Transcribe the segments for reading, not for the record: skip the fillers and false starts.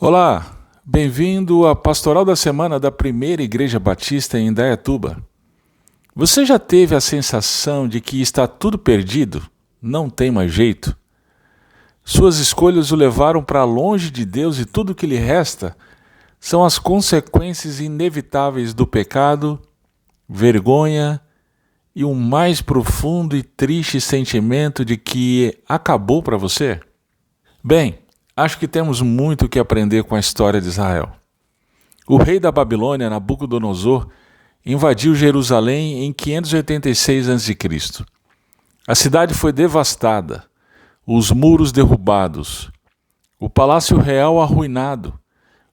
Olá, bem-vindo à Pastoral da Semana da Primeira Igreja Batista em Indaiatuba. Você já teve a sensação de que está tudo perdido? Não tem mais jeito? Suas escolhas o levaram para longe de Deus e tudo o que lhe resta são as consequências inevitáveis do pecado, vergonha e um mais profundo e triste sentimento de que acabou para você? Bem, acho que temos muito o que aprender com a história de Israel. O rei da Babilônia, Nabucodonosor, invadiu Jerusalém em 586 a.C. A cidade foi devastada, os muros derrubados, o palácio real arruinado,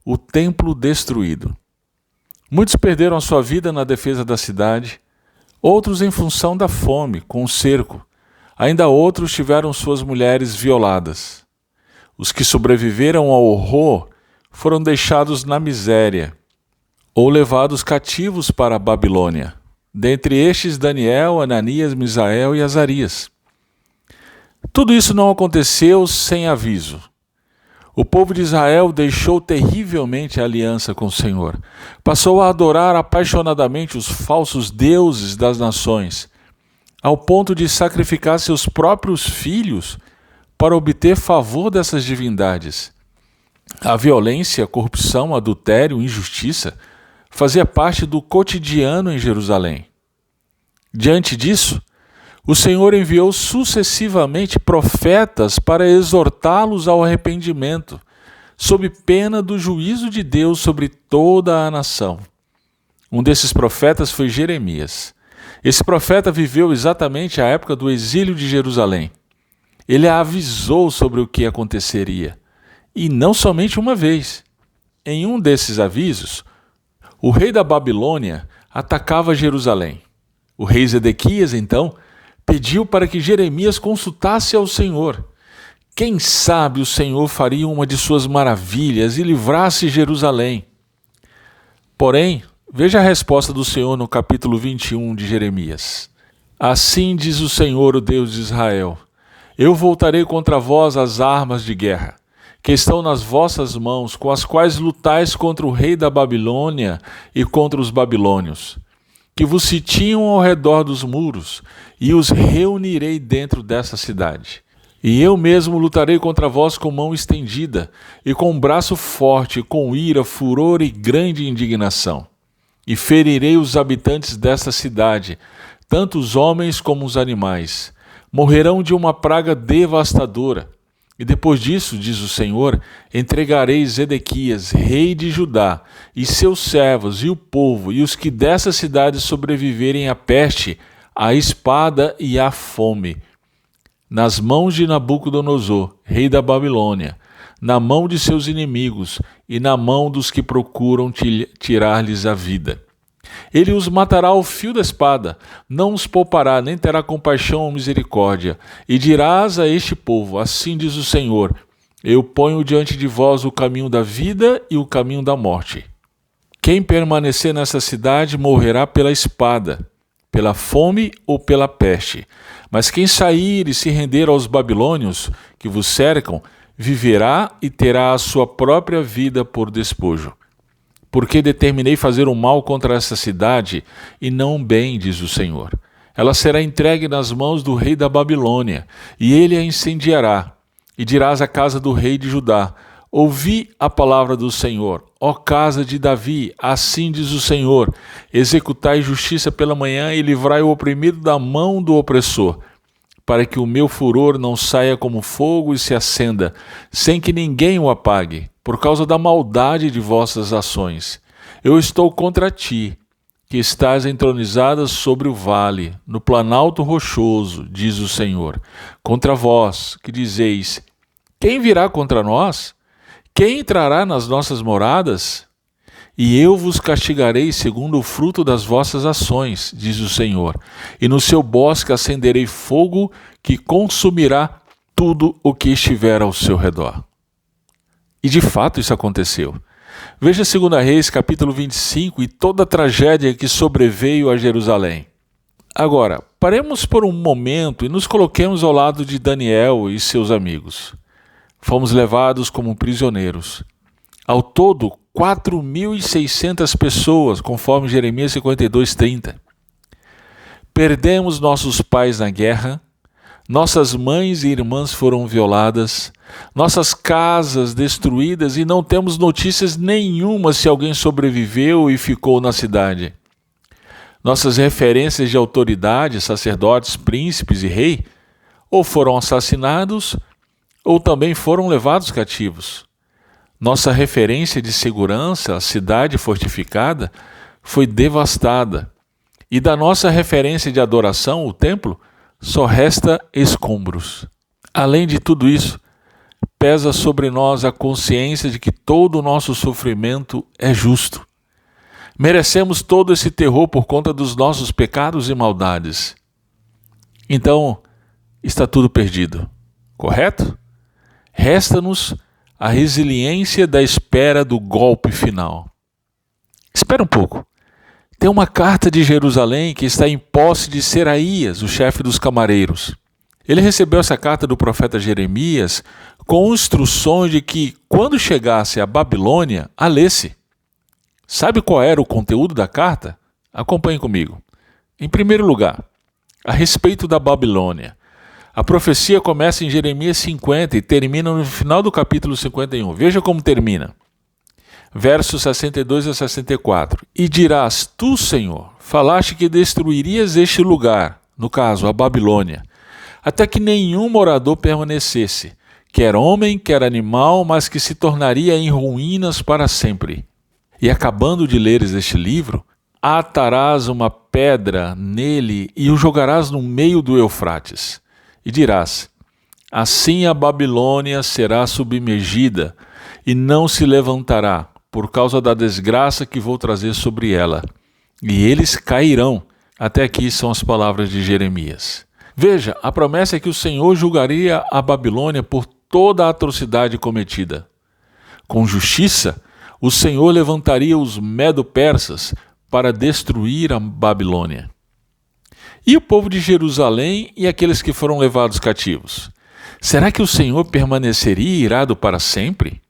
o templo destruído. Muitos perderam a sua vida na defesa da cidade, outros em função da fome, com o cerco. Ainda outros tiveram suas mulheres violadas. Os que sobreviveram ao horror foram deixados na miséria ou levados cativos para a Babilônia. Dentre estes, Daniel, Ananias, Misael e Azarias. Tudo isso não aconteceu sem aviso. O povo de Israel deixou terrivelmente a aliança com o Senhor. Passou a adorar apaixonadamente os falsos deuses das nações, ao ponto de sacrificar seus próprios filhos para obter favor dessas divindades. A violência, a corrupção, adultério, injustiça fazia parte do cotidiano em Jerusalém. Diante disso, o Senhor enviou sucessivamente profetas para exortá-los ao arrependimento, sob pena do juízo de Deus sobre toda a nação. Um desses profetas foi Jeremias. Esse profeta viveu exatamente a época do exílio de Jerusalém. Ele avisou sobre o que aconteceria, e não somente uma vez. Em um desses avisos, o rei da Babilônia atacava Jerusalém. O rei Zedequias, então, pediu para que Jeremias consultasse ao Senhor. Quem sabe o Senhor faria uma de suas maravilhas e livrasse Jerusalém. Porém, veja a resposta do Senhor no capítulo 21 de Jeremias. Assim diz o Senhor, o Deus de Israel: eu voltarei contra vós as armas de guerra, que estão nas vossas mãos, com as quais lutais contra o rei da Babilônia e contra os babilônios, que vos sitiam ao redor dos muros, e os reunirei dentro dessa cidade. E eu mesmo lutarei contra vós com mão estendida, e com braço forte, com ira, furor e grande indignação. E ferirei os habitantes desta cidade, tanto os homens como os animais. Morrerão de uma praga devastadora. E depois disso, diz o Senhor, entregarei Zedequias, rei de Judá, e seus servos, e o povo, e os que dessa cidade sobreviverem à peste, à espada e à fome, nas mãos de Nabucodonosor, rei da Babilônia, na mão de seus inimigos, e na mão dos que procuram tirar-lhes a vida. Ele os matará ao fio da espada, não os poupará, nem terá compaixão ou misericórdia. E dirás a este povo: assim diz o Senhor, eu ponho diante de vós o caminho da vida e o caminho da morte. Quem permanecer nessa cidade morrerá pela espada, pela fome ou pela peste. Mas quem sair e se render aos babilônios que vos cercam, viverá e terá a sua própria vida por despojo. Porque determinei fazer o mal contra essa cidade, e não o bem, diz o Senhor. Ela será entregue nas mãos do rei da Babilônia, e ele a incendiará. E dirás à casa do rei de Judá: ouvi a palavra do Senhor, ó casa de Davi, assim diz o Senhor: executai justiça pela manhã e livrai o oprimido da mão do opressor, para que o meu furor não saia como fogo e se acenda, sem que ninguém o apague, por causa da maldade de vossas ações. Eu estou contra ti, que estás entronizada sobre o vale, no planalto rochoso, diz o Senhor. Contra vós, que dizeis: quem virá contra nós? Quem entrará nas nossas moradas? E eu vos castigarei segundo o fruto das vossas ações, diz o Senhor. E no seu bosque acenderei fogo que consumirá tudo o que estiver ao seu redor. E de fato isso aconteceu. Veja 2 Reis, capítulo 25, e toda a tragédia que sobreveio a Jerusalém. Agora, paremos por um momento e nos coloquemos ao lado de Daniel e seus amigos. Fomos levados como prisioneiros. Ao todo, 4.600 pessoas, conforme Jeremias 52:30. Perdemos nossos pais na guerra, nossas mães e irmãs foram violadas, nossas casas destruídas e não temos notícias nenhuma se alguém sobreviveu e ficou na cidade. Nossas referências de autoridade, sacerdotes, príncipes e rei, ou foram assassinados ou também foram levados cativos. Nossa referência de segurança, a cidade fortificada, foi devastada. E da nossa referência de adoração, o templo, só resta escombros. Além de tudo isso, pesa sobre nós a consciência de que todo o nosso sofrimento é justo. Merecemos todo esse terror por conta dos nossos pecados e maldades. Então, está tudo perdido, correto? Resta-nos a resiliência da espera do golpe final. Espera um pouco. Tem uma carta de Jerusalém que está em posse de Seraías, o chefe dos camareiros. Ele recebeu essa carta do profeta Jeremias com instruções de que, quando chegasse à Babilônia, a lesse. Sabe qual era o conteúdo da carta? Acompanhe comigo. Em primeiro lugar, a respeito da Babilônia. A profecia começa em Jeremias 50 e termina no final do capítulo 51. Veja como termina. Versos 62 a 64. E dirás, tu, Senhor, falaste que destruirias este lugar, no caso, a Babilônia, até que nenhum morador permanecesse, quer homem, quer animal, mas que se tornaria em ruínas para sempre. E acabando de leres este livro, atarás uma pedra nele e o jogarás no meio do Eufrates. E dirás, assim a Babilônia será submergida e não se levantará, por causa da desgraça que vou trazer sobre ela. E eles cairão. Até aqui são as palavras de Jeremias. Veja, a promessa é que o Senhor julgaria a Babilônia por toda a atrocidade cometida. Com justiça, o Senhor levantaria os medo-persas para destruir a Babilônia. E o povo de Jerusalém e aqueles que foram levados cativos? Será que o Senhor permaneceria irado para sempre?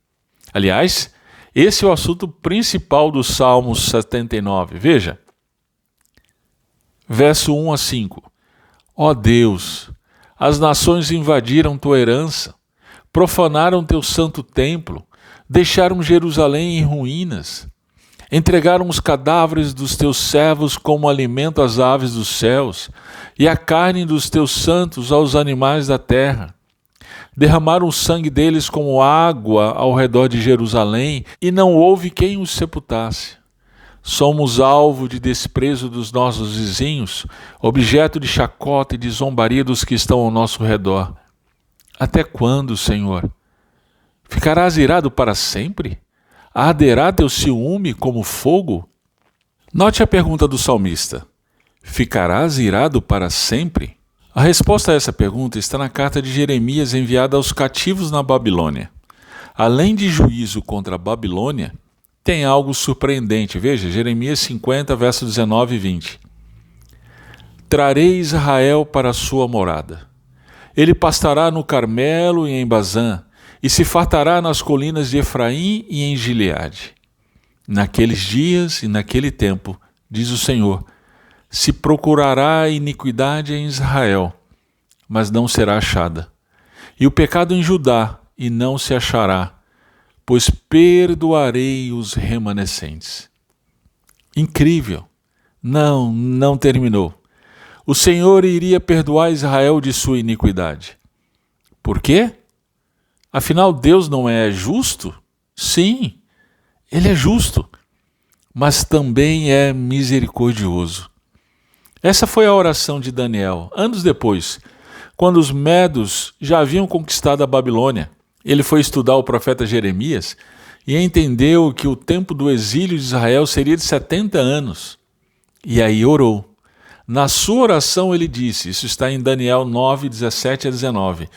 Aliás, esse é o assunto principal do Salmo 79. Veja, verso 1 a 5. Ó Deus, as nações invadiram tua herança, profanaram teu santo templo, deixaram Jerusalém em ruínas, entregaram os cadáveres dos teus servos como alimento às aves dos céus, e a carne dos teus santos aos animais da terra. Derramaram o sangue deles como água ao redor de Jerusalém, e não houve quem os sepultasse. Somos alvo de desprezo dos nossos vizinhos, objeto de chacota e de zombaria dos que estão ao nosso redor. Até quando, Senhor? Ficarás irado para sempre? Arderá teu ciúme como fogo? Note a pergunta do salmista. Ficarás irado para sempre? A resposta a essa pergunta está na carta de Jeremias enviada aos cativos na Babilônia. Além de juízo contra a Babilônia, tem algo surpreendente. Veja, Jeremias 50, versos 19 e 20. Trarei Israel para a sua morada. Ele pastará no Carmelo e em Bazã, e se fartará nas colinas de Efraim e em Gileade. Naqueles dias e naquele tempo, diz o Senhor, se procurará iniquidade em Israel, mas não será achada, e o pecado em Judá, e não se achará, pois perdoarei os remanescentes. Incrível! Não terminou. O Senhor iria perdoar Israel de sua iniquidade. Por quê? Afinal, Deus não é justo? Sim, Ele é justo, mas também é misericordioso. Essa foi a oração de Daniel, anos depois, quando os medos já haviam conquistado a Babilônia. Ele foi estudar o profeta Jeremias e entendeu que o tempo do exílio de Israel seria de 70 anos. E aí orou. Na sua oração ele disse, isso está em Daniel 9, 17 a 19,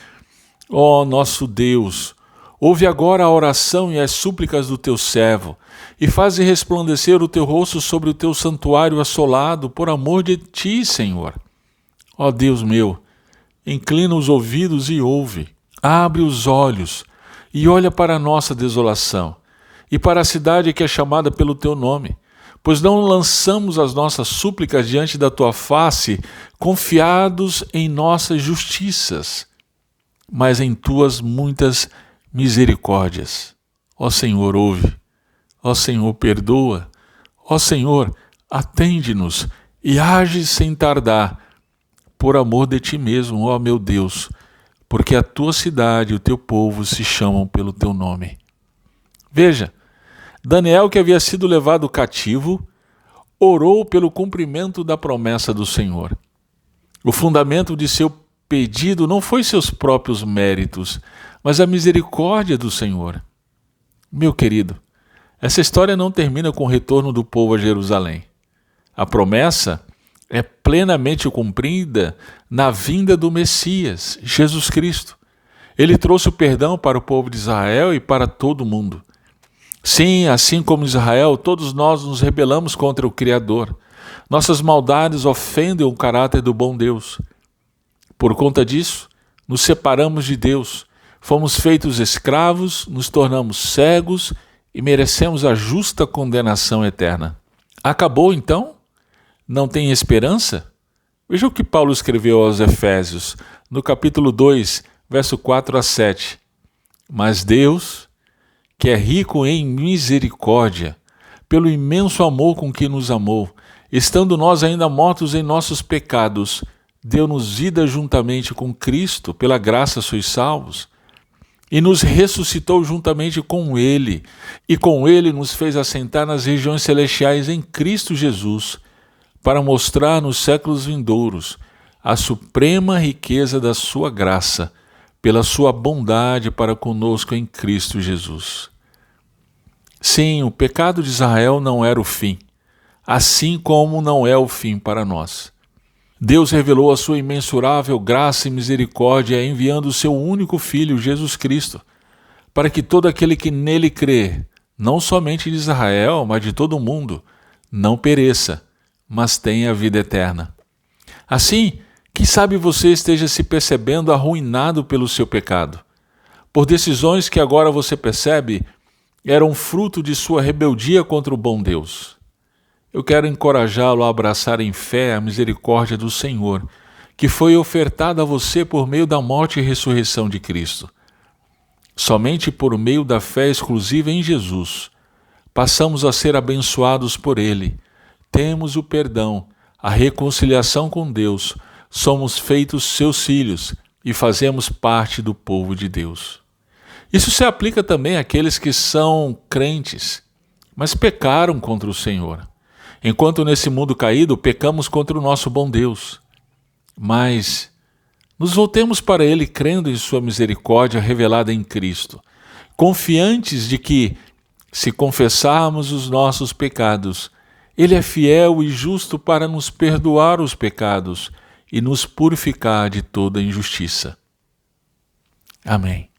ó nosso Deus, ouve agora a oração e as súplicas do teu servo, e faze resplandecer o teu rosto sobre o teu santuário assolado, por amor de ti, Senhor. Ó Deus meu, inclina os ouvidos e ouve, abre os olhos e olha para a nossa desolação, e para a cidade que é chamada pelo teu nome. Pois não lançamos as nossas súplicas diante da tua face, confiados em nossas justiças, mas em tuas muitas misericórdias. Ó Senhor, ouve. Ó Senhor, perdoa. Ó Senhor, atende-nos e age sem tardar, por amor de ti mesmo, ó meu Deus, porque a tua cidade e o teu povo se chamam pelo teu nome. Veja, Daniel, que havia sido levado cativo, orou pelo cumprimento da promessa do Senhor. O fundamento de seu pedido não foi seus próprios méritos, mas a misericórdia do Senhor. Meu querido, essa história não termina com o retorno do povo a Jerusalém. A promessa é plenamente cumprida na vinda do Messias, Jesus Cristo. Ele trouxe o perdão para o povo de Israel e para todo o mundo. Sim, assim como Israel, todos nós nos rebelamos contra o Criador. Nossas maldades ofendem o caráter do bom Deus. Por conta disso, nos separamos de Deus, fomos feitos escravos, nos tornamos cegos e merecemos a justa condenação eterna. Acabou então? Não tem esperança? Veja o que Paulo escreveu aos Efésios, no capítulo 2, verso 4 a 7. Mas Deus, que é rico em misericórdia, pelo imenso amor com que nos amou, estando nós ainda mortos em nossos pecados, deu-nos vida juntamente com Cristo, pela graça sois salvos, e nos ressuscitou juntamente com Ele, e com Ele nos fez assentar nas regiões celestiais em Cristo Jesus, para mostrar nos séculos vindouros a suprema riqueza da sua graça, pela sua bondade para conosco em Cristo Jesus. Sim, o pecado de Israel não era o fim, assim como não é o fim para nós. Deus revelou a sua imensurável graça e misericórdia enviando o seu único Filho, Jesus Cristo, para que todo aquele que nele crê, não somente de Israel, mas de todo o mundo, não pereça, mas tenha a vida eterna. Assim, quem sabe você esteja se percebendo arruinado pelo seu pecado, por decisões que agora você percebe eram fruto de sua rebeldia contra o bom Deus. Eu quero encorajá-lo a abraçar em fé a misericórdia do Senhor, que foi ofertada a você por meio da morte e ressurreição de Cristo. Somente por meio da fé exclusiva em Jesus, passamos a ser abençoados por Ele. Temos o perdão, a reconciliação com Deus, somos feitos seus filhos e fazemos parte do povo de Deus. Isso se aplica também àqueles que são crentes, mas pecaram contra o Senhor. Enquanto nesse mundo caído, pecamos contra o nosso bom Deus. Mas nos voltemos para Ele crendo em sua misericórdia revelada em Cristo, confiantes de que, se confessarmos os nossos pecados, Ele é fiel e justo para nos perdoar os pecados e nos purificar de toda injustiça. Amém.